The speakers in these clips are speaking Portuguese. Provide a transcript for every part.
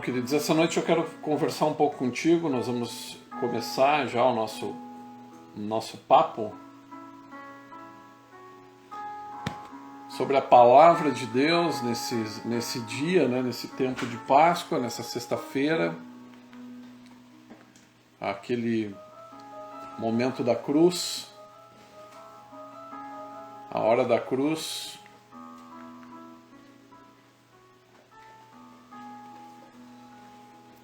Então, queridos, essa noite eu quero conversar um pouco contigo. Nós vamos começar já o nosso papo sobre a palavra de Deus nesse dia, né, nesse tempo de Páscoa, nessa sexta-feira, aquele momento da cruz, a hora da cruz.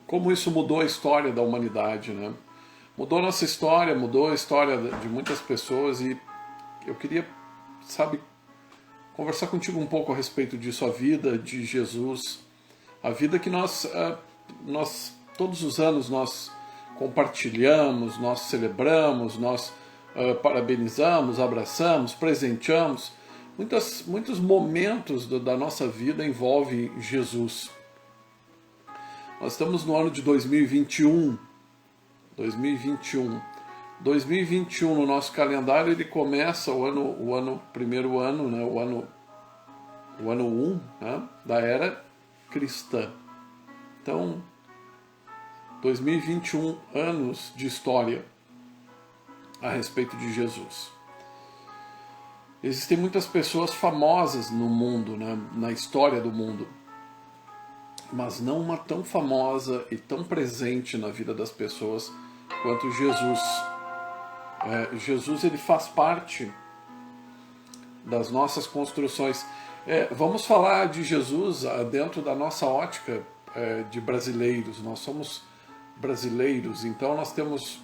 Como isso mudou a história da humanidade, né? Mudou a nossa história, mudou a história de muitas pessoas, e eu queria, conversar contigo um pouco a respeito disso, a vida de Jesus, a vida que nós todos os anos nós compartilhamos, nós celebramos, nós parabenizamos, abraçamos, presenteamos. Muitos momentos da nossa vida envolvem Jesus. Nós estamos no ano de 2021. 2021 no nosso calendário, ele começa o primeiro ano, né, o ano 1, né, da era cristã. Então, 2021 anos de história a respeito de Jesus. Existem muitas pessoas famosas no mundo, né, na história do mundo, mas não uma tão famosa e tão presente na vida das pessoas quanto Jesus. Jesus, ele faz parte das nossas construções. Vamos falar de Jesus dentro da nossa ótica de brasileiros. Nós somos brasileiros, então nós temos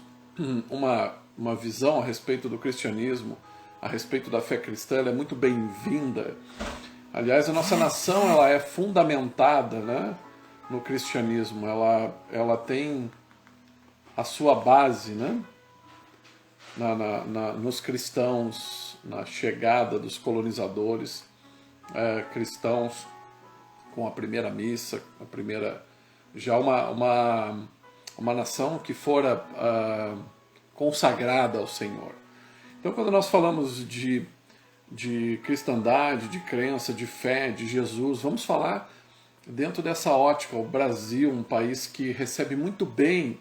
uma visão a respeito do cristianismo, a respeito da fé cristã. Ela é muito bem-vinda. Aliás, a nossa nação, ela é fundamentada, né, no cristianismo. Ela tem a sua base, né, nos cristãos, na chegada dos colonizadores cristãos, com a primeira missa, já uma nação que fora consagrada ao Senhor. Então, quando nós falamos de cristandade, de crença, de fé, de Jesus, vamos falar dentro dessa ótica. O Brasil, um país que recebe muito bem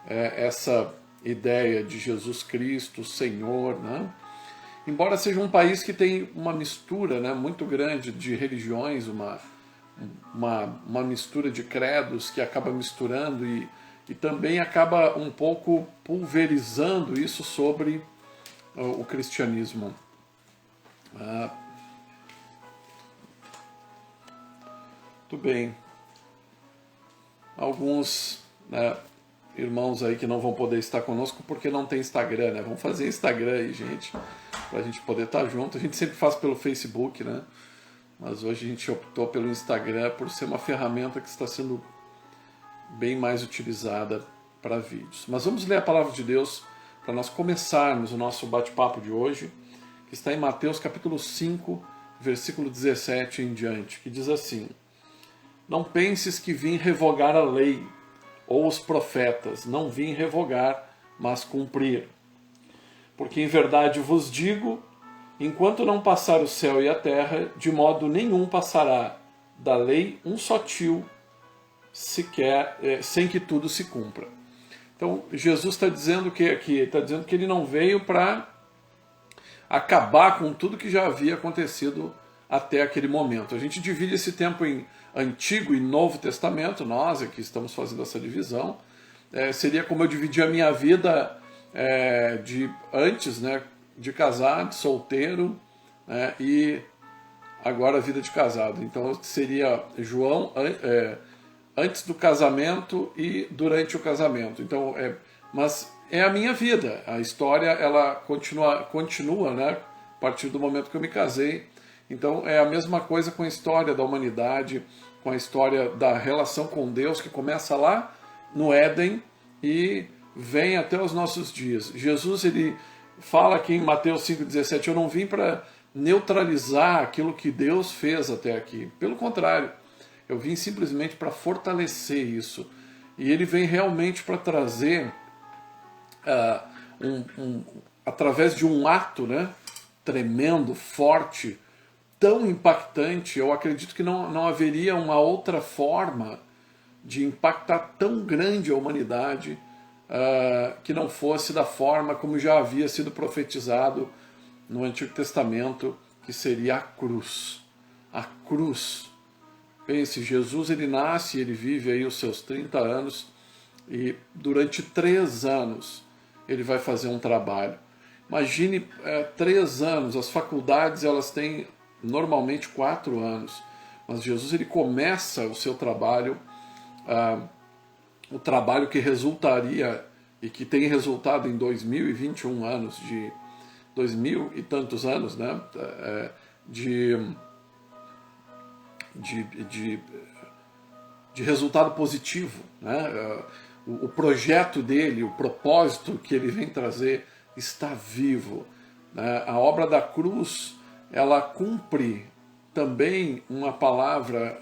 essa ideia de Jesus Cristo, Senhor, né? Embora seja um país que tem uma mistura, né, muito grande de religiões, uma mistura de credos que acaba misturando e também acaba um pouco pulverizando isso sobre o cristianismo. Muito bem. Alguns, né, irmãos aí que não vão poder estar conosco porque não tem Instagram, né? Vamos fazer Instagram aí, gente, pra gente poder estar junto. A gente sempre faz pelo Facebook, né? Mas hoje a gente optou pelo Instagram por ser uma ferramenta que está sendo bem mais utilizada para vídeos. Mas vamos ler a palavra de Deus para nós começarmos o nosso bate-papo de hoje, que está em Mateus capítulo 5, versículo 17 em diante, que diz assim: Não penses que vim revogar a lei ou os profetas. Não vim revogar, mas cumprir. Porque em verdade vos digo, enquanto não passar o céu e a terra, de modo nenhum passará da lei um só tio, sequer, sem que tudo se cumpra. Então, Jesus está dizendo que ele não veio para acabar com tudo que já havia acontecido até aquele momento. A gente divide esse tempo em Antigo e Novo Testamento. Nós aqui estamos fazendo essa divisão. Seria como eu dividi a minha vida de antes, né, de casar, de solteiro, e agora a vida de casado. Então seria João antes do casamento e durante o casamento. Então, mas é a minha vida. A história, ela continua, né, a partir do momento que eu me casei. Então é a mesma coisa com a história da humanidade, com a história da relação com Deus, que começa lá no Éden e vem até os nossos dias. Jesus, ele fala aqui em Mateus 5,17, eu não vim para neutralizar aquilo que Deus fez até aqui. Pelo contrário, eu vim simplesmente para fortalecer isso. E ele vem realmente para trazer, através de um ato, né, tremendo, forte, tão impactante. Eu acredito que não haveria uma outra forma de impactar tão grande a humanidade que não fosse da forma como já havia sido profetizado no Antigo Testamento, que seria a cruz. A cruz. Pense, Jesus ele nasce, ele vive aí os seus 30 anos e durante 3 anos ele vai fazer um trabalho. Imagine 3 anos, as faculdades elas têm normalmente 4 anos, mas Jesus ele começa o seu trabalho, o trabalho que resultaria e que tem resultado em 2021 anos, de 2000 e tantos anos, né, de resultado positivo, né? O projeto dele, o propósito que ele vem trazer está vivo, né? A obra da cruz, ela cumpre também uma palavra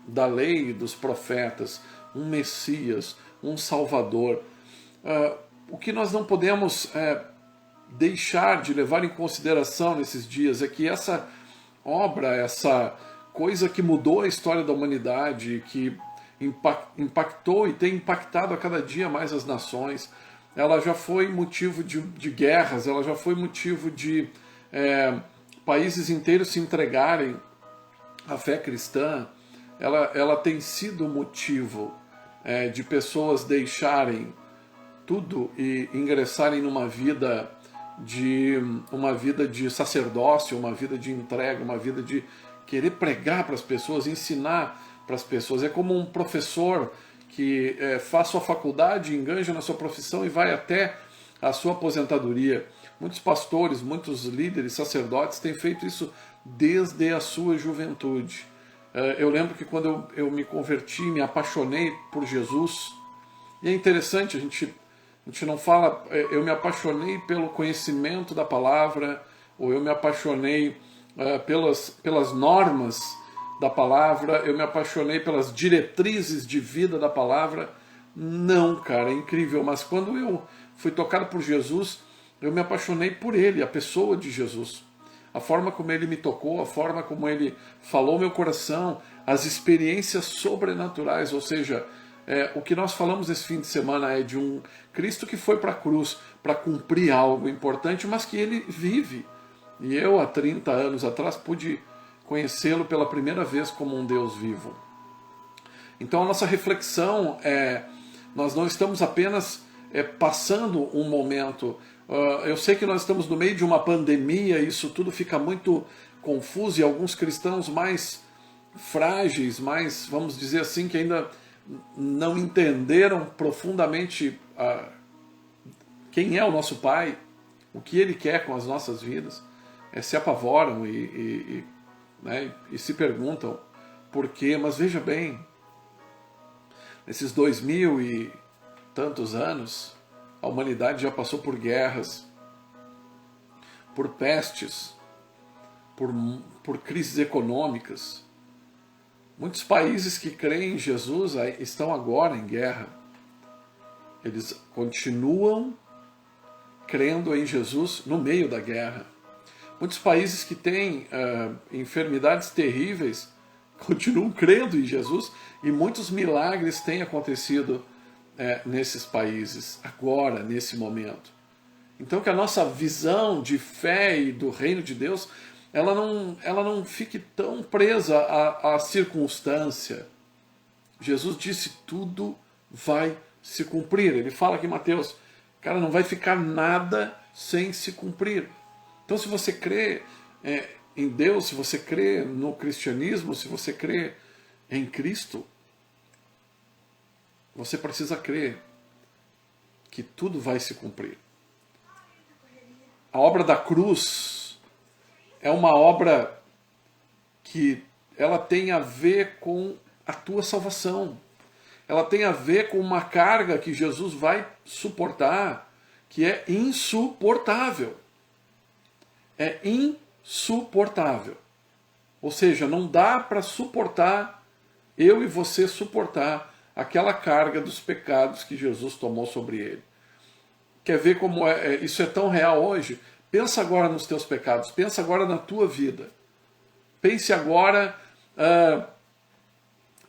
da lei e dos profetas, um Messias, um Salvador. O que nós não podemos deixar de levar em consideração nesses dias é que essa obra, essa coisa que mudou a história da humanidade, que impactou e tem impactado a cada dia mais as nações, ela já foi motivo de guerras, ela já foi motivo de países inteiros se entregarem à fé cristã, ela tem sido motivo de pessoas deixarem tudo e ingressarem numa vida de sacerdócio, uma vida de entrega, uma vida de querer pregar para as pessoas, ensinar para as pessoas. É como um professor que faz sua faculdade, enganja na sua profissão e vai até a sua aposentadoria. Muitos pastores, muitos líderes, sacerdotes têm feito isso desde a sua juventude. Eu lembro que quando eu me converti, me apaixonei por Jesus, e é interessante, a gente não fala, eu me apaixonei pelo conhecimento da palavra, ou eu me apaixonei pelas normas da palavra, eu me apaixonei pelas diretrizes de vida da palavra. Não, cara, é incrível, mas quando eu fui tocado por Jesus, eu me apaixonei por ele, a pessoa de Jesus. A forma como ele me tocou, a forma como ele falou meu coração, as experiências sobrenaturais, ou seja, o que nós falamos esse fim de semana é de um Cristo que foi para a cruz para cumprir algo importante, mas que ele vive. E eu, há 30 anos atrás, pude conhecê-lo pela primeira vez como um Deus vivo. Então a nossa reflexão nós não estamos apenas passando um momento. Eu sei que nós estamos no meio de uma pandemia, isso tudo fica muito confuso, e alguns cristãos mais frágeis, mais, vamos dizer assim, que ainda não entenderam profundamente quem é o nosso Pai, o que Ele quer com as nossas vidas, se apavoram e se perguntam por quê. Mas veja bem, nesses 2000 e tantos anos, a humanidade já passou por guerras, por pestes, por crises econômicas. Muitos países que creem em Jesus estão agora em guerra. Eles continuam crendo em Jesus no meio da guerra. Muitos países que têm enfermidades terríveis continuam crendo em Jesus, e muitos milagres têm acontecido nesses países, agora, nesse momento. Então que a nossa visão de fé e do reino de Deus, ela não fique tão presa à circunstância. Jesus disse, tudo vai se cumprir. Ele fala aqui em Mateus, cara, não vai ficar nada sem se cumprir. Então se você crê em Deus, se você crê no cristianismo, se você crê em Cristo, você precisa crer que tudo vai se cumprir. A obra da cruz é uma obra que ela tem a ver com a tua salvação. Ela tem a ver com uma carga que Jesus vai suportar, que é insuportável. É insuportável. Ou seja, não dá para suportar, eu e você suportar aquela carga dos pecados que Jesus tomou sobre ele. Quer ver como isso é tão real hoje? Pensa agora nos teus pecados, pensa agora na tua vida. Pense agora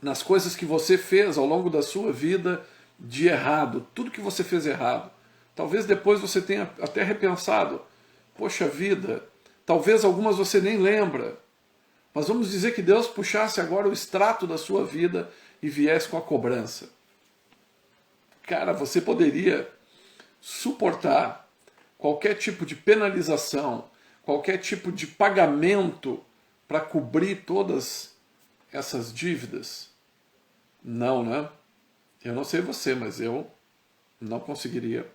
nas coisas que você fez ao longo da sua vida de errado, tudo que você fez errado. Talvez depois você tenha até repensado, poxa vida, talvez algumas você nem lembra, mas vamos dizer que Deus puxasse agora o extrato da sua vida e viesse com a cobrança. Cara, você poderia suportar qualquer tipo de penalização, qualquer tipo de pagamento para cobrir todas essas dívidas? Não, né? Eu não sei você, mas eu não conseguiria.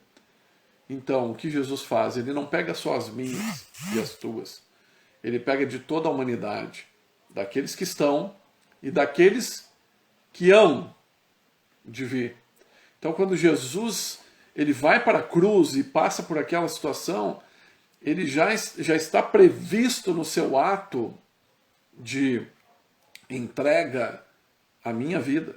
Então, o que Jesus faz? Ele não pega só as minhas e as tuas. Ele pega de toda a humanidade, daqueles que estão e daqueles que hão de vir. Então, quando Jesus ele vai para a cruz e passa por aquela situação, ele já está previsto no seu ato de entrega à minha vida.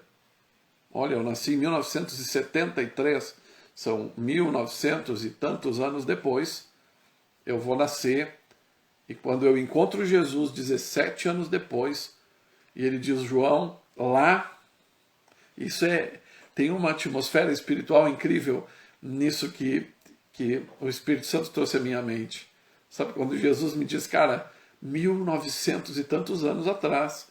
Olha, eu nasci em 1973, são 1900 e tantos anos depois, eu vou nascer, e quando eu encontro Jesus 17 anos depois, e ele diz, João, lá, tem uma atmosfera espiritual incrível nisso que o Espírito Santo trouxe à minha mente. Sabe, quando Jesus me diz, cara, 1900 e tantos anos atrás,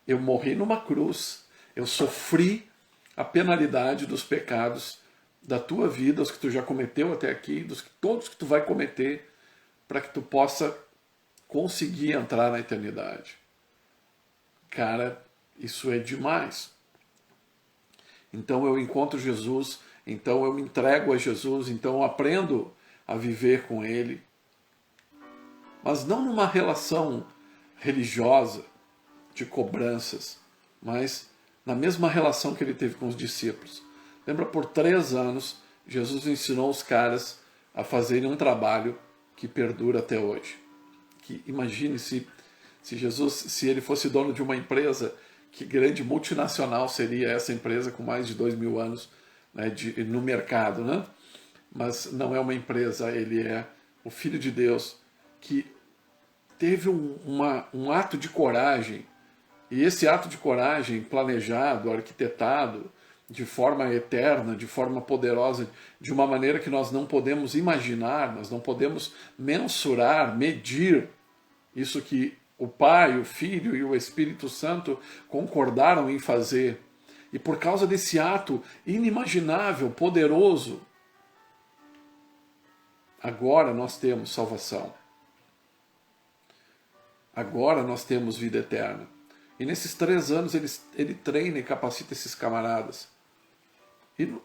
eu morri numa cruz, eu sofri a penalidade dos pecados da tua vida, os que tu já cometeu até aqui, todos que tu vai cometer, para que tu possa conseguir entrar na eternidade. Cara, isso é demais. Então eu encontro Jesus, então eu me entrego a Jesus, então eu aprendo a viver com Ele, mas não numa relação religiosa, de cobranças, mas na mesma relação que Ele teve com os discípulos. Lembra, por 3 anos, Jesus ensinou os caras a fazerem um trabalho que perdura até hoje. Que imagine se Jesus, se Ele fosse dono de uma empresa, que grande multinacional seria essa empresa com mais de 2000 anos, né, no mercado, né? Mas não é uma empresa, Ele é o Filho de Deus, que teve um ato de coragem, e esse ato de coragem planejado, arquitetado, de forma eterna, de forma poderosa, de uma maneira que nós não podemos imaginar, nós não podemos mensurar, medir isso que o Pai, o Filho e o Espírito Santo concordaram em fazer. E por causa desse ato inimaginável, poderoso, agora nós temos salvação. Agora nós temos vida eterna. E nesses 3 anos ele treina e capacita esses camaradas.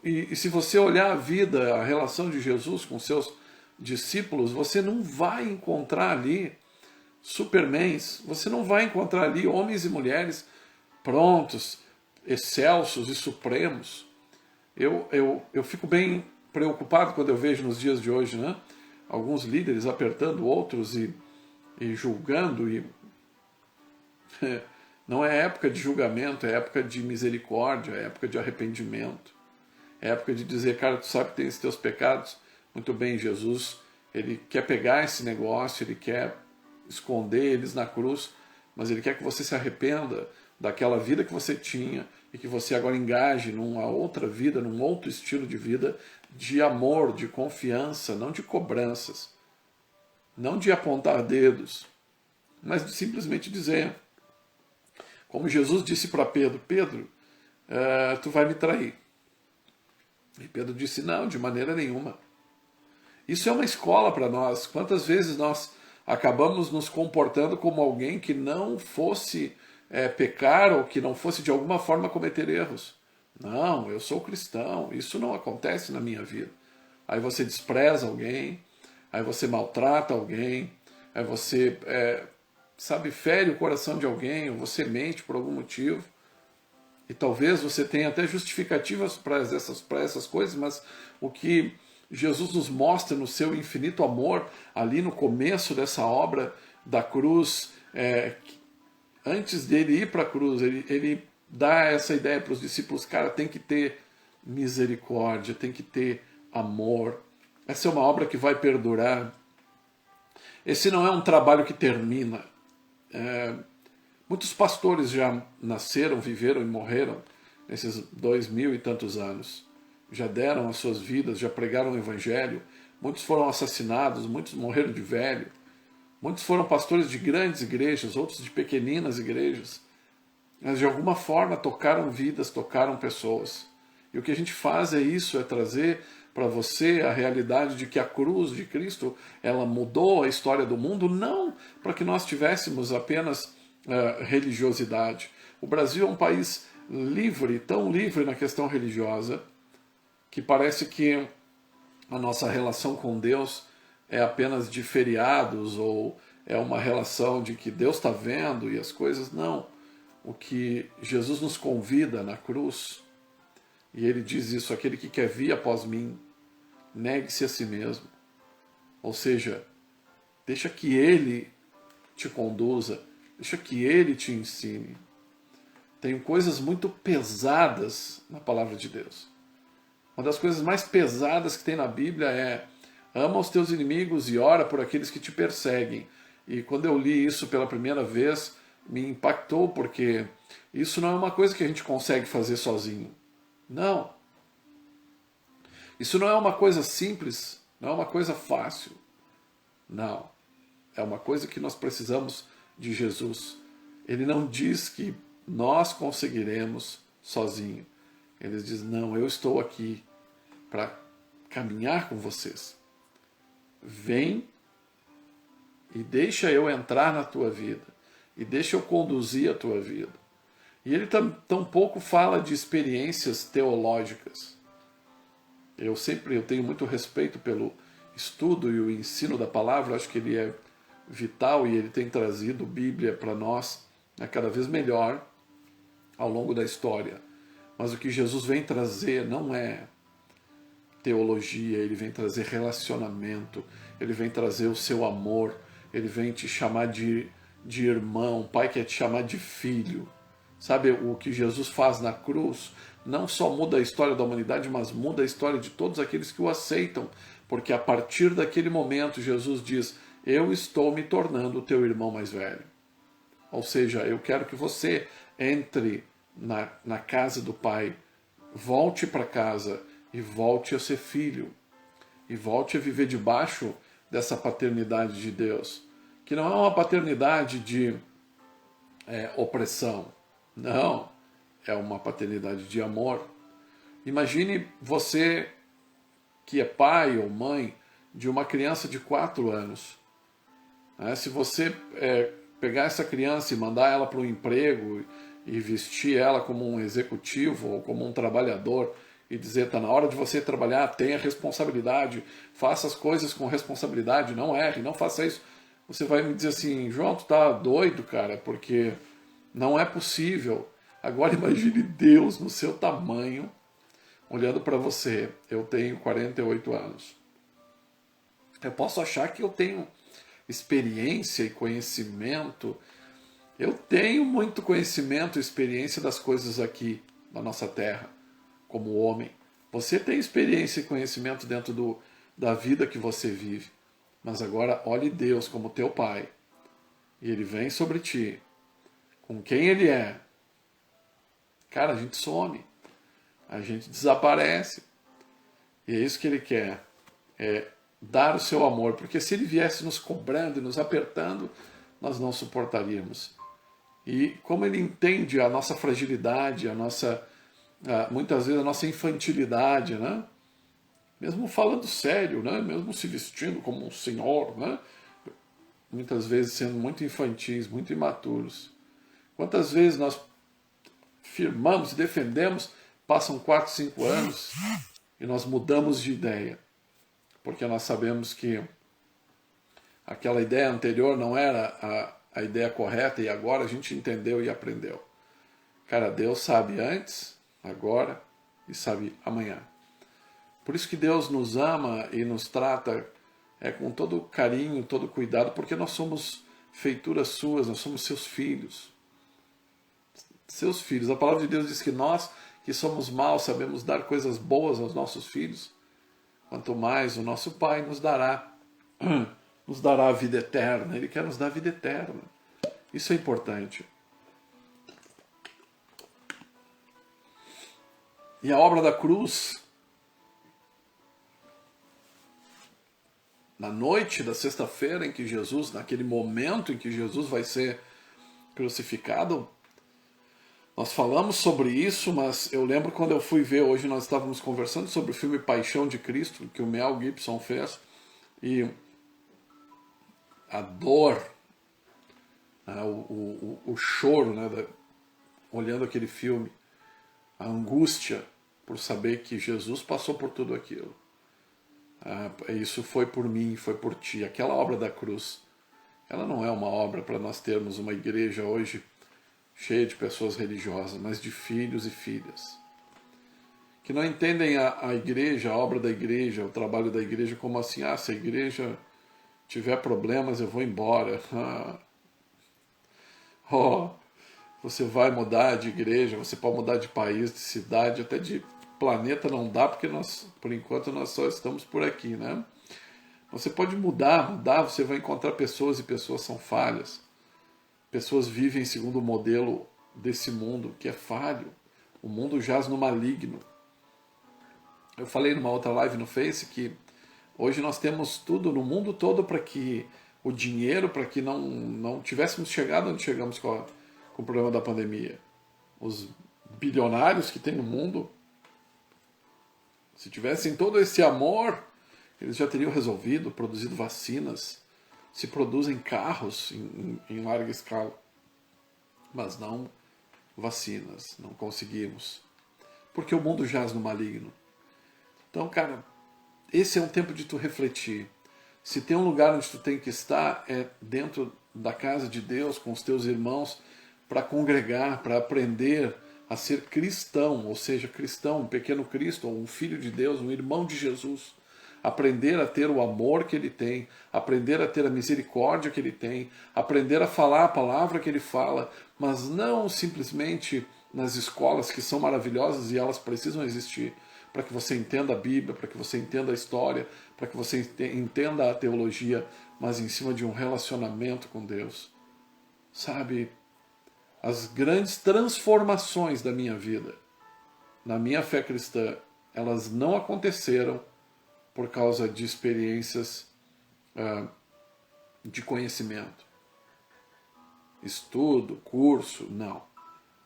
E se você olhar a vida, a relação de Jesus com seus discípulos, você não vai encontrar ali supermans, você não vai encontrar ali homens e mulheres prontos, excelsos e supremos. Eu fico bem preocupado quando eu vejo nos dias de hoje, né, alguns líderes apertando outros e julgando. Não é época de julgamento, é época de misericórdia, é época de arrependimento. É época de dizer, cara, tu sabe que tem esses teus pecados? Muito bem, Jesus, Ele quer pegar esse negócio, Ele quer esconder eles na cruz, mas Ele quer que você se arrependa daquela vida que você tinha e que você agora engaje numa outra vida, num outro estilo de vida, de amor, de confiança, não de cobranças, não de apontar dedos, mas de simplesmente dizer, como Jesus disse para Pedro, Pedro, tu vai me trair. E Pedro disse, não, de maneira nenhuma. Isso é uma escola para nós. Quantas vezes nós acabamos nos comportando como alguém que não fosse pecar ou que não fosse de alguma forma cometer erros. Não, eu sou cristão, isso não acontece na minha vida. Aí você despreza alguém, aí você maltrata alguém, aí você, fere o coração de alguém, ou você mente por algum motivo. E talvez você tenha até justificativas para essas coisas, mas o que Jesus nos mostra no seu infinito amor, ali no começo dessa obra da cruz, antes dele ir para a cruz, ele dá essa ideia para os discípulos, cara, tem que ter misericórdia, tem que ter amor. Essa é uma obra que vai perdurar. Esse não é um trabalho que termina. Muitos pastores já nasceram, viveram e morreram nesses 2000 e tantos anos. Já deram as suas vidas, já pregaram o evangelho. Muitos foram assassinados, muitos morreram de velho. Muitos foram pastores de grandes igrejas, outros de pequeninas igrejas. Mas de alguma forma tocaram vidas, tocaram pessoas. E o que a gente faz é isso, é trazer para você a realidade de que a cruz de Cristo, ela mudou a história do mundo, não para que nós tivéssemos apenas religiosidade. O Brasil é um país livre, tão livre na questão religiosa, que parece que a nossa relação com Deus é apenas de feriados, ou é uma relação de que Deus está vendo e as coisas. Não. O que Jesus nos convida na cruz, e ele diz isso: aquele que quer vir após mim, negue-se a si mesmo. Ou seja, deixa que ele te conduza, deixa que ele te ensine. Tem coisas muito pesadas na palavra de Deus. Uma das coisas mais pesadas que tem na Bíblia é: ama os teus inimigos e ora por aqueles que te perseguem. E quando eu li isso pela primeira vez, me impactou, porque isso não é uma coisa que a gente consegue fazer sozinho. Não. Isso não é uma coisa simples, não é uma coisa fácil. Não. É uma coisa que nós precisamos de Jesus. Ele não diz que nós conseguiremos sozinho. Ele diz: não, eu estou aqui para caminhar com vocês. Vem e deixa eu entrar na tua vida. E deixa eu conduzir a tua vida. E ele tampouco fala de experiências teológicas. Eu tenho muito respeito pelo estudo e o ensino da palavra. Acho que ele é vital e ele tem trazido Bíblia para nós cada vez melhor ao longo da história. Mas o que Jesus vem trazer não é teologia, ele vem trazer relacionamento, ele vem trazer o seu amor, ele vem te chamar de irmão, o Pai quer te chamar de filho. Sabe, o que Jesus faz na cruz não só muda a história da humanidade, mas muda a história de todos aqueles que o aceitam, porque a partir daquele momento Jesus diz: eu estou me tornando o teu irmão mais velho. Ou seja, eu quero que você entre na casa do Pai, volte para casa e volte a ser filho, e volte a viver debaixo dessa paternidade de Deus, que não é uma paternidade de opressão, não, é uma paternidade de amor. Imagine você que é pai ou mãe de uma criança de 4 anos. Se você pegar essa criança e mandar ela para um emprego e vestir ela como um executivo ou como um trabalhador e dizer: está na hora de você trabalhar, tenha responsabilidade, faça as coisas com responsabilidade, não erre, não faça isso. Você vai me dizer assim: João, tu tá doido, cara, porque não é possível. Agora imagine Deus no seu tamanho, olhando para você. Eu tenho 48 anos. Eu posso achar que eu tenho experiência e conhecimento. Eu tenho muito conhecimento e experiência das coisas aqui na nossa terra, como homem. Você tem experiência e conhecimento dentro da vida que você vive. Mas agora olhe Deus como teu Pai. E Ele vem sobre ti. Com quem Ele é. Cara, a gente some. A gente desaparece. E é isso que Ele quer. É dar o seu amor. Porque se Ele viesse nos cobrando e nos apertando, nós não suportaríamos. E como Ele entende a nossa fragilidade, muitas vezes a nossa infantilidade, né? Mesmo falando sério, né? Mesmo se vestindo como um senhor, né? Muitas vezes sendo muito infantis, muito imaturos. Quantas vezes nós firmamos e defendemos, passam 4, 5 anos e nós mudamos de ideia, porque nós sabemos que aquela ideia anterior não era a ideia correta e agora a gente entendeu e aprendeu. Cara, Deus sabe antes, agora e sabe amanhã. Por isso que Deus nos ama e nos trata com todo carinho, todo cuidado, porque nós somos feituras suas, nós somos seus filhos. Seus filhos. A palavra de Deus diz que nós, que somos maus, sabemos dar coisas boas aos nossos filhos. Quanto mais o nosso Pai nos dará a vida eterna. Ele quer nos dar a vida eterna. Isso é importante. E a obra da cruz, na noite da sexta-feira em que Jesus, naquele momento em que Jesus vai ser crucificado, nós falamos sobre isso, mas eu lembro quando eu fui ver, hoje nós estávamos conversando sobre o filme Paixão de Cristo, que o Mel Gibson fez, e a dor, né, o choro, né, olhando aquele filme, a angústia por saber que Jesus passou por tudo aquilo. Isso foi por mim, foi por ti. Aquela obra da cruz, ela não é uma obra para nós termos uma igreja hoje cheia de pessoas religiosas, mas de filhos e filhas que não entendem a igreja, a obra da igreja, o trabalho da igreja como assim, se a igreja tiver problemas eu vou embora. Você vai mudar de igreja, você pode mudar de país, de cidade, até de planeta não dá, porque nós, por enquanto, nós só estamos por aqui, né? Você pode mudar, você vai encontrar pessoas e pessoas são falhas. Pessoas vivem segundo o modelo desse mundo que é falho. O mundo jaz no maligno. Eu falei numa outra live no Face que hoje nós temos tudo no mundo todo para que o dinheiro, para que não tivéssemos chegado onde chegamos com o problema da pandemia. Os bilionários que tem no mundo, se tivessem todo esse amor, eles já teriam resolvido, produzido vacinas, se produzem carros em larga escala, mas não vacinas, não conseguimos, porque o mundo jaz no maligno. Então, cara, esse é um tempo de tu refletir. Se tem um lugar onde tu tem que estar, é dentro da casa de Deus, com os teus irmãos, para congregar, para aprender a ser cristão, ou seja, cristão, um pequeno Cristo, ou um filho de Deus, um irmão de Jesus. Aprender a ter o amor que ele tem, aprender a ter a misericórdia que ele tem, aprender a falar a palavra que ele fala, mas não simplesmente nas escolas que são maravilhosas e elas precisam existir, para que você entenda a Bíblia, para que você entenda a história, para que você entenda a teologia, mas em cima de um relacionamento com Deus. Sabe, as grandes transformações da minha vida, na minha fé cristã, elas não aconteceram por causa de experiências de conhecimento. Estudo, curso, não.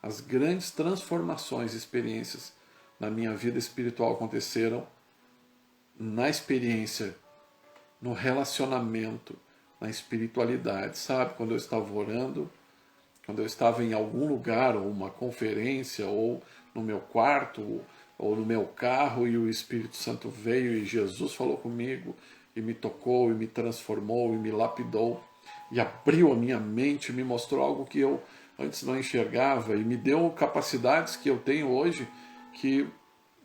As grandes transformações, experiências na minha vida espiritual aconteceram na experiência, no relacionamento, na espiritualidade, sabe? Quando eu estava orando, quando eu estava em algum lugar, ou uma conferência, ou no meu quarto, ou no meu carro, e o Espírito Santo veio e Jesus falou comigo, e me tocou, e me transformou, e me lapidou, e abriu a minha mente, me mostrou algo que eu antes não enxergava, e me deu capacidades que eu tenho hoje, que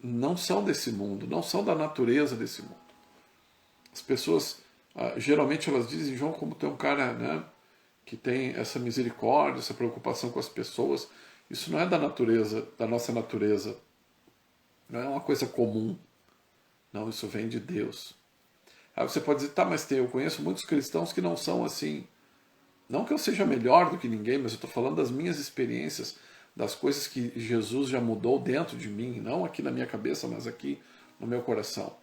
não são desse mundo, não são da natureza desse mundo. As pessoas, geralmente elas dizem, João, como tu é um cara, né, que tem essa misericórdia, essa preocupação com as pessoas, isso não é da natureza, da nossa natureza, não é uma coisa comum, não, isso vem de Deus. Aí você pode dizer, tá, mas eu conheço muitos cristãos que não são assim. Não que eu seja melhor do que ninguém, mas eu estou falando das minhas experiências, das coisas que Jesus já mudou dentro de mim, não aqui na minha cabeça, mas aqui no meu coração.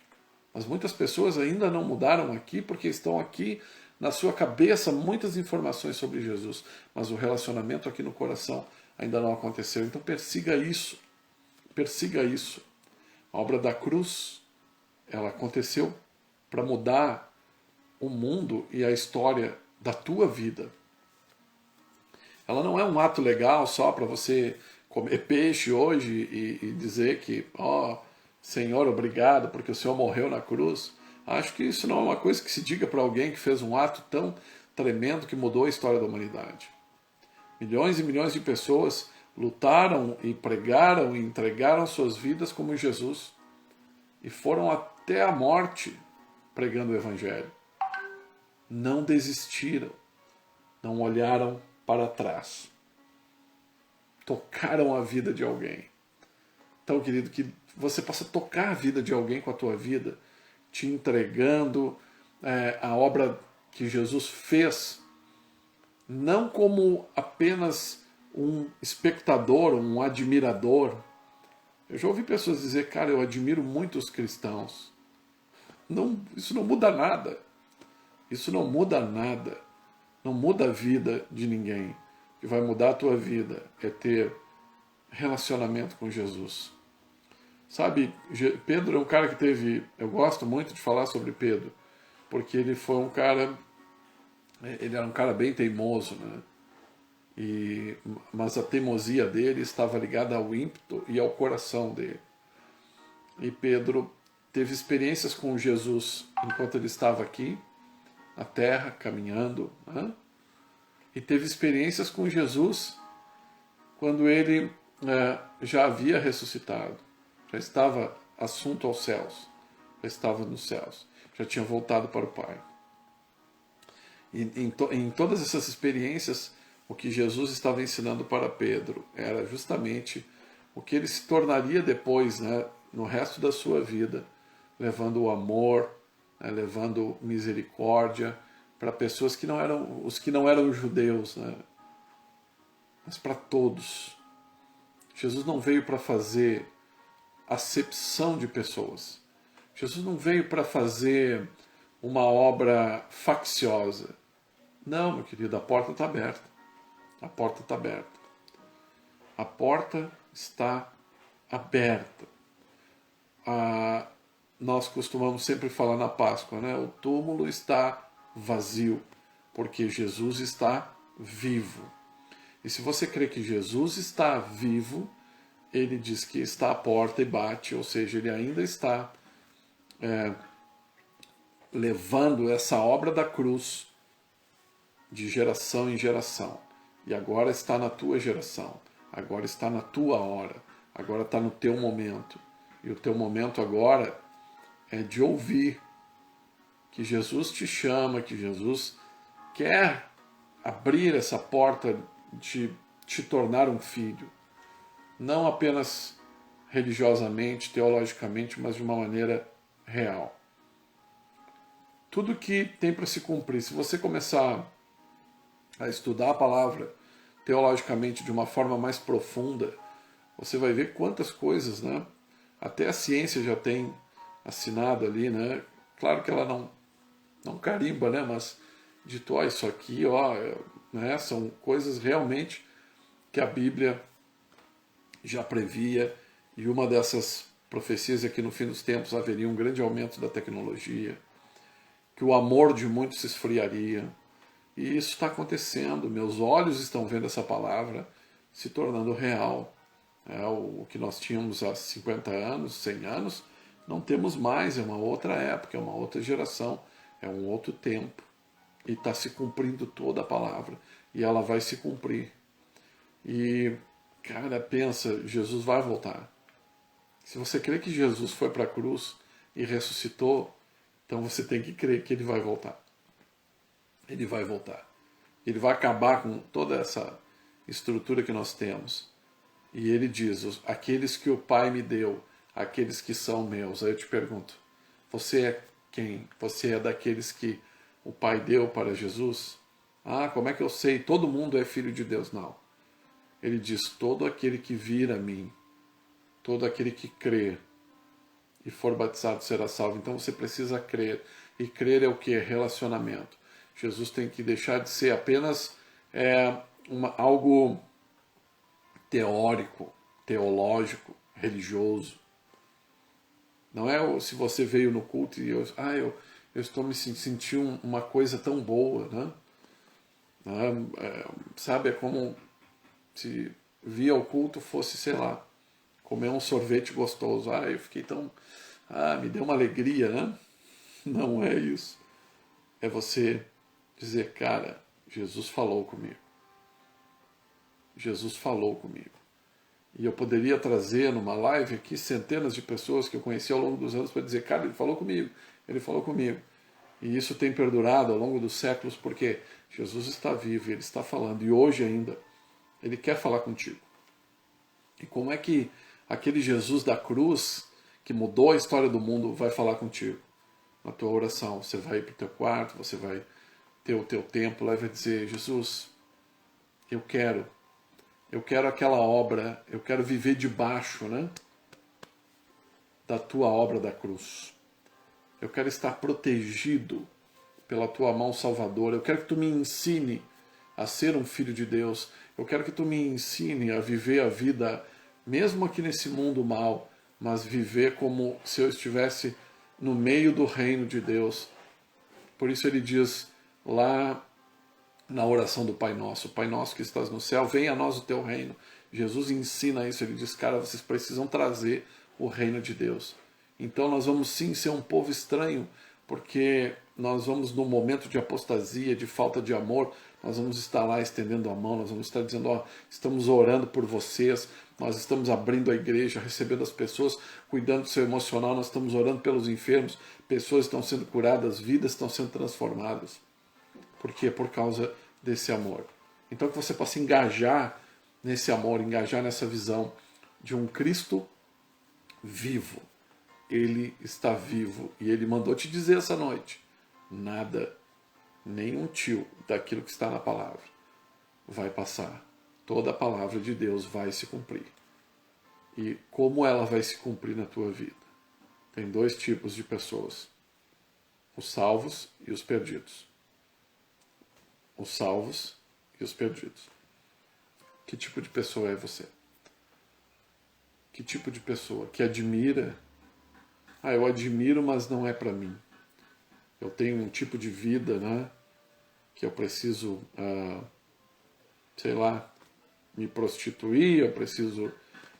Mas muitas pessoas ainda não mudaram aqui porque estão aqui na sua cabeça muitas informações sobre Jesus, mas o relacionamento aqui no coração ainda não aconteceu. Então persiga isso, persiga isso. A obra da cruz, ela aconteceu para mudar o mundo e a história da tua vida. Ela não é um ato legal só para você comer peixe hoje e dizer que, Senhor, obrigado porque o Senhor morreu na cruz. Acho que isso não é uma coisa que se diga para alguém que fez um ato tão tremendo que mudou a história da humanidade. Milhões e milhões de pessoas lutaram e pregaram e entregaram suas vidas como Jesus e foram até a morte pregando o Evangelho. Não desistiram, não olharam para trás. Tocaram a vida de alguém. Então, querido, que você possa tocar a vida de alguém com a tua vida, te entregando a obra que Jesus fez, não como apenas um espectador, um admirador. Eu já ouvi pessoas dizer, cara, eu admiro muito os cristãos. Não, isso não muda nada. Isso não muda nada. Não muda a vida de ninguém. O que vai mudar a tua vida é ter relacionamento com Jesus. Sabe, Pedro é um cara que teve... Eu gosto muito de falar sobre Pedro, porque ele foi um cara... Ele era um cara bem teimoso, né? Mas a teimosia dele estava ligada ao ímpeto e ao coração dele. E Pedro teve experiências com Jesus enquanto ele estava aqui, na terra, caminhando, né? E teve experiências com Jesus quando ele já havia ressuscitado, já estava assunto aos céus, já estava nos céus, já tinha voltado para o Pai. E em todas essas experiências, o que Jesus estava ensinando para Pedro era justamente o que ele se tornaria depois, né, no resto da sua vida, levando o amor, né, levando misericórdia para pessoas que não eram, os que não eram judeus, né, mas para todos. Jesus não veio para fazer acepção de pessoas. Jesus não veio para fazer uma obra facciosa. Não, meu querido, a porta está aberta. A porta está aberta. A porta está aberta. Nós costumamos sempre falar na Páscoa, né? O túmulo está vazio, porque Jesus está vivo. E se você crê que Jesus está vivo, ele diz que está à porta e bate, ou seja, ele ainda está levando essa obra da cruz de geração em geração. E agora está na tua geração, agora está na tua hora, agora está no teu momento. E o teu momento agora é de ouvir que Jesus te chama, que Jesus quer abrir essa porta de te tornar um filho. Não apenas religiosamente, teologicamente, mas de uma maneira real. Tudo que tem para se cumprir, se você começar a estudar a palavra teologicamente de uma forma mais profunda, você vai ver quantas coisas, né? Até a ciência já tem assinado ali, né? Claro que ela não carimba, né? Mas dito, ó, isso aqui, ó, né? São coisas realmente que a Bíblia já previa, e uma dessas profecias é que no fim dos tempos haveria um grande aumento da tecnologia, que o amor de muitos se esfriaria. E isso está acontecendo, meus olhos estão vendo essa palavra se tornando real. O que nós tínhamos há 50 anos, 100 anos, não temos mais, é uma outra época, é uma outra geração, é um outro tempo. E está se cumprindo toda a palavra, e ela vai se cumprir. E, cara, pensa, Jesus vai voltar. Se você crê que Jesus foi para a cruz e ressuscitou, então você tem que crer que ele vai voltar. Ele vai voltar. Ele vai acabar com toda essa estrutura que nós temos. E ele diz, aqueles que o Pai me deu, aqueles que são meus. Aí eu te pergunto, você é quem? Você é daqueles que o Pai deu para Jesus? Ah, como é que eu sei? Todo mundo é filho de Deus. Não. Ele diz, todo aquele que vir a mim, todo aquele que crer e for batizado será salvo. Então você precisa crer. E crer é o que? Relacionamento. Jesus tem que deixar de ser apenas algo teórico, teológico, religioso. Não é se você veio no culto e eu estou me sentindo uma coisa tão boa, né? Sabe, é como se vir ao culto fosse, sei lá, comer um sorvete gostoso. Eu fiquei tão... me deu uma alegria, né? Não é isso. É você dizer, cara, Jesus falou comigo. Jesus falou comigo. E eu poderia trazer numa live aqui centenas de pessoas que eu conheci ao longo dos anos para dizer, cara, ele falou comigo, ele falou comigo. E isso tem perdurado ao longo dos séculos porque Jesus está vivo, ele está falando. E hoje ainda, ele quer falar contigo. E como é que aquele Jesus da cruz, que mudou a história do mundo, vai falar contigo? Na tua oração, você vai para o teu quarto, você vai ter o teu tempo, lá e vai dizer, Jesus, eu quero aquela obra, eu quero viver debaixo, né? da tua obra da cruz. Eu quero estar protegido pela tua mão salvadora. Eu quero que tu me ensine a ser um filho de Deus. Eu quero que tu me ensine a viver a vida, mesmo aqui nesse mundo mal, mas viver como se eu estivesse no meio do reino de Deus. Por isso ele diz lá na oração do Pai Nosso: Pai Nosso que estás no céu, venha a nós o teu reino. Jesus ensina isso, ele diz, cara, vocês precisam trazer o reino de Deus. Então nós vamos sim ser um povo estranho, porque nós vamos num momento de apostasia, de falta de amor, nós vamos estar lá estendendo a mão, nós vamos estar dizendo, ó, estamos orando por vocês, nós estamos abrindo a igreja, recebendo as pessoas, cuidando do seu emocional, nós estamos orando pelos enfermos, pessoas estão sendo curadas, vidas estão sendo transformadas. Por quê? Por causa desse amor. Então que você possa engajar nesse amor, engajar nessa visão de um Cristo vivo. Ele está vivo e ele mandou te dizer essa noite: nada, nenhum tio daquilo que está na palavra vai passar. Toda a palavra de Deus vai se cumprir. E como ela vai se cumprir na tua vida? Tem dois tipos de pessoas: os salvos e os perdidos. Os salvos e os perdidos. Que tipo de pessoa é você? Que tipo de pessoa que admira? Eu admiro, mas não é para mim. Eu tenho um tipo de vida, né, que eu preciso, sei lá, me prostituir, eu preciso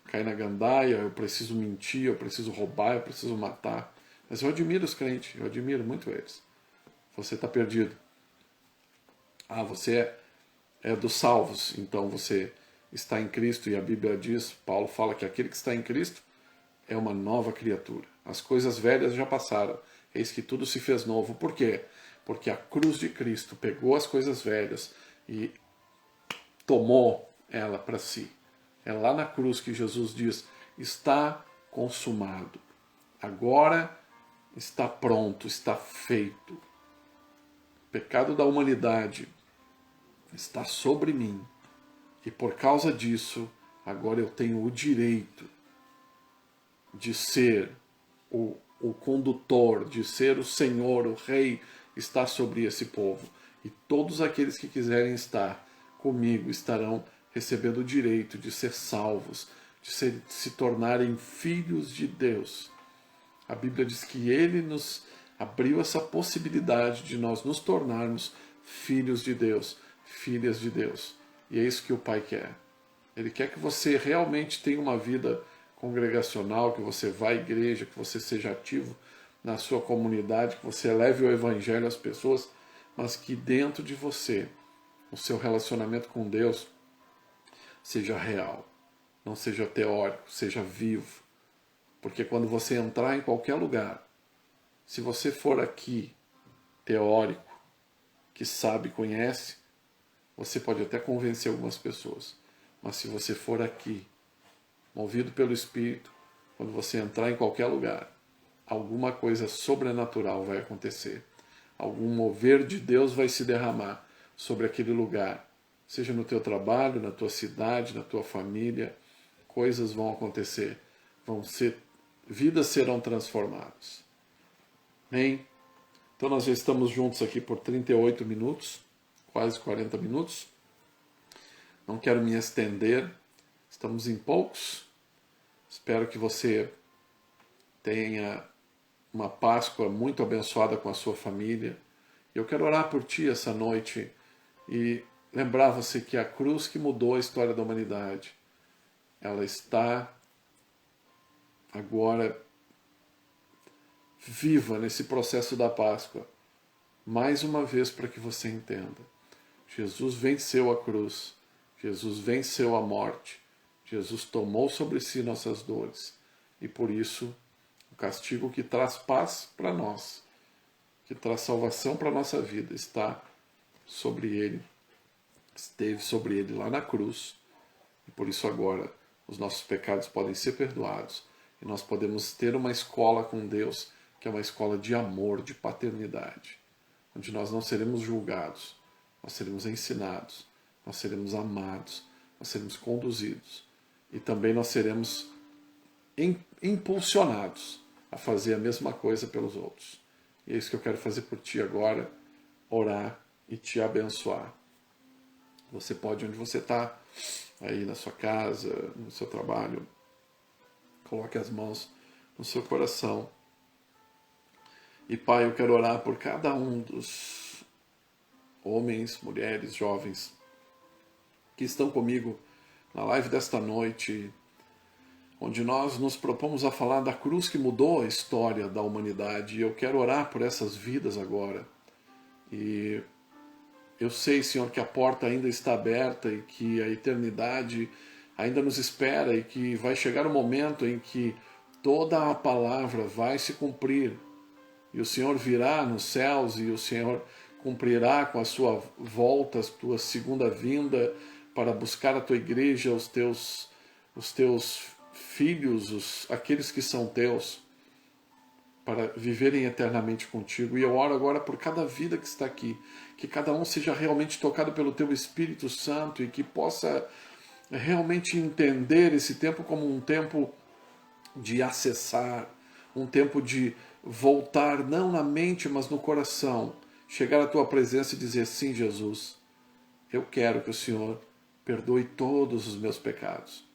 cair na gandaia, eu preciso mentir, eu preciso roubar, eu preciso matar. Mas eu admiro os crentes, eu admiro muito eles. Você está perdido. Você é dos salvos, então você está em Cristo, e a Bíblia diz, Paulo fala que aquele que está em Cristo é uma nova criatura. As coisas velhas já passaram, eis que tudo se fez novo. Por quê? Porque a cruz de Cristo pegou as coisas velhas e tomou ela para si. É lá na cruz que Jesus diz, está consumado. Agora está pronto, está feito. O pecado da humanidade está sobre mim. E por causa disso, agora eu tenho o direito de ser o condutor, de ser o Senhor, o Rei, está sobre esse povo. E todos aqueles que quiserem estar comigo estarão recebendo o direito de ser salvos, de se tornarem filhos de Deus. A Bíblia diz que Ele nos abriu essa possibilidade de nós nos tornarmos filhos de Deus, filhas de Deus. E é isso que o Pai quer. Ele quer que você realmente tenha uma vida congregacional, que você vá à igreja, que você seja ativo na sua comunidade, que você leve o Evangelho às pessoas, mas que dentro de você, o seu relacionamento com Deus seja real, não seja teórico, seja vivo. Porque quando você entrar em qualquer lugar, se você for aqui teórico, que sabe, conhece, você pode até convencer algumas pessoas. Mas se você for aqui, movido pelo Espírito, quando você entrar em qualquer lugar, alguma coisa sobrenatural vai acontecer. Algum mover de Deus vai se derramar sobre aquele lugar. Seja no teu trabalho, na tua cidade, na tua família, coisas vão acontecer. Vidas serão transformadas. Amém? Então nós já estamos juntos aqui por 38 minutos, quase 40 minutos. Não quero me estender, estamos em poucos. Espero que você tenha uma Páscoa muito abençoada com a sua família. Eu quero orar por ti essa noite e lembrar você que a cruz que mudou a história da humanidade, ela está agora viva nesse processo da Páscoa. Mais uma vez para que você entenda. Jesus venceu a cruz. Jesus venceu a morte. Jesus tomou sobre si nossas dores. E por isso, o castigo que traz paz para nós, que traz salvação para a nossa vida, está sobre ele. Esteve sobre ele lá na cruz. E por isso agora os nossos pecados podem ser perdoados. E nós podemos ter uma escola com Deus, que é uma escola de amor, de paternidade, onde nós não seremos julgados, nós seremos ensinados, nós seremos amados, nós seremos conduzidos. E também nós seremos impulsionados a fazer a mesma coisa pelos outros. E é isso que eu quero fazer por ti agora, orar e te abençoar. Você pode, onde você está, aí na sua casa, no seu trabalho, coloque as mãos no seu coração. E Pai, eu quero orar por cada um dos homens, mulheres, jovens que estão comigo na live desta noite, onde nós nos propomos a falar da cruz que mudou a história da humanidade. E eu quero orar por essas vidas agora. E eu sei, Senhor, que a porta ainda está aberta e que a eternidade ainda nos espera e que vai chegar o momento em que toda a palavra vai se cumprir e o Senhor virá nos céus e o Senhor cumprirá com a sua volta, a tua segunda vinda para buscar a tua igreja, os teus filhos, aqueles que são teus, para viverem eternamente contigo. E eu oro agora por cada vida que está aqui, que cada um seja realmente tocado pelo teu Espírito Santo e que possa realmente entender esse tempo como um tempo de acessar, um tempo de voltar não na mente, mas no coração, chegar à tua presença e dizer: sim, Jesus, eu quero que o Senhor perdoe todos os meus pecados.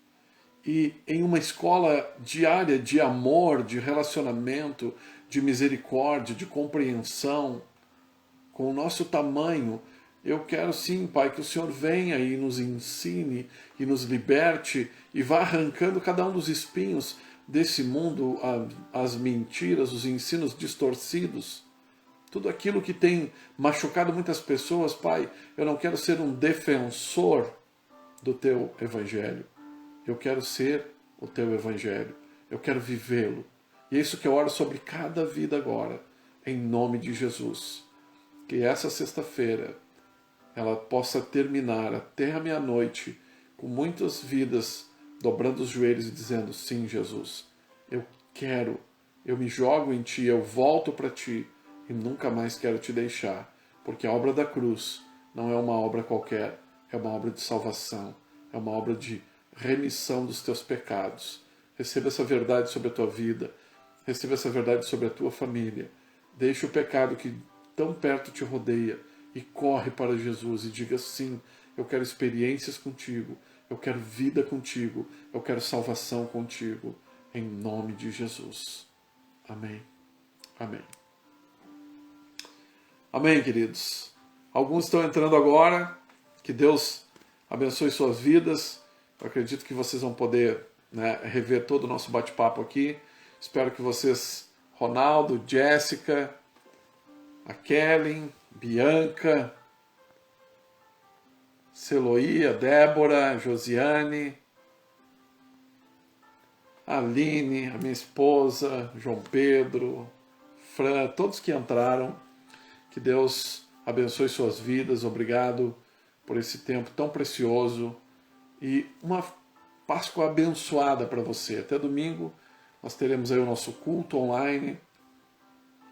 E em uma escola diária de amor, de relacionamento, de misericórdia, de compreensão, com o nosso tamanho, eu quero sim, Pai, que o Senhor venha e nos ensine e nos liberte e vá arrancando cada um dos espinhos desse mundo, as mentiras, os ensinos distorcidos, tudo aquilo que tem machucado muitas pessoas. Pai, eu não quero ser um defensor do teu evangelho. Eu quero ser o teu evangelho. Eu quero vivê-lo. E é isso que eu oro sobre cada vida agora, em nome de Jesus. Que essa sexta-feira ela possa terminar até a meia-noite com muitas vidas dobrando os joelhos e dizendo: sim, Jesus, eu quero, eu me jogo em ti, eu volto para ti e nunca mais quero te deixar, porque a obra da cruz não é uma obra qualquer, é uma obra de salvação, é uma obra de remissão dos teus pecados. Receba essa verdade sobre a tua vida, receba essa verdade sobre a tua família. Deixa o pecado que tão perto te rodeia e corre para Jesus e diga: sim, eu quero experiências contigo, eu quero vida contigo, eu quero salvação contigo, em nome de Jesus. Amém. Amém. Amém, queridos. Alguns estão entrando agora. Que Deus abençoe suas vidas. Eu acredito que vocês vão poder, rever todo o nosso bate-papo aqui. Espero que vocês, Ronaldo, Jéssica, a Kellen, Bianca, Celoia, Débora, Josiane, Aline, a minha esposa, João Pedro, Fran, todos que entraram, que Deus abençoe suas vidas. Obrigado por esse tempo tão precioso e uma Páscoa abençoada para você. Até domingo nós teremos aí o nosso culto online,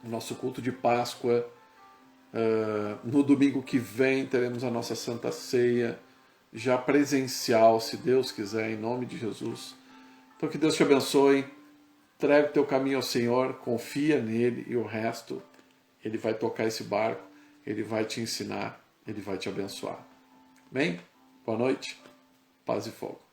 o nosso culto de Páscoa. No domingo que vem teremos a nossa Santa Ceia, já presencial, se Deus quiser, em nome de Jesus. Então que Deus te abençoe, entrega o teu caminho ao Senhor, confia nele e o resto, ele vai tocar esse barco, ele vai te ensinar, ele vai te abençoar. Bem? Boa noite, paz e fogo.